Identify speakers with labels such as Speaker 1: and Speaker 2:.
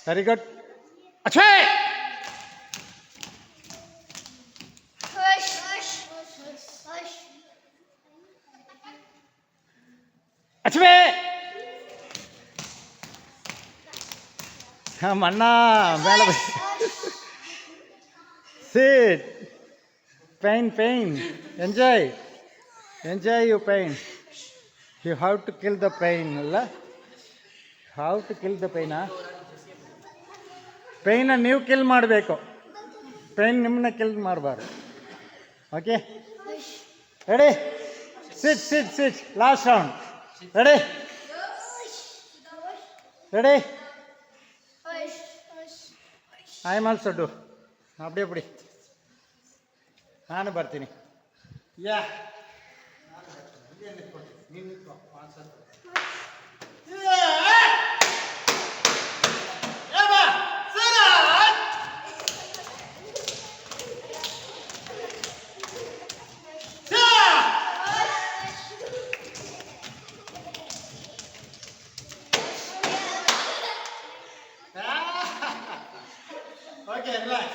Speaker 1: Very good. ಅಚ್ಚೇ ಅಚ್ಚೇ ಮಣ್ಣ ಮೇಲೆ ಸಿಟ್. Pain. Enjoy your pain. You have to kill the pain, ಅಲ್ಲ? How to kill the pain? ಪೈನ ನೀವು kill ಮಾಡಬೇಕು, pine ನಿಮ್ಮನ್ನ kill ಮಾಡಬಾರ್ದು. Okay, ready? Sit. Last round. Ready? I am also do. அப்படி ನಾನು ಬರ್ತೀನಿ. ಯಾ ಓಕೆ, ರಿಲ್ಯಾಕ್ಸ್.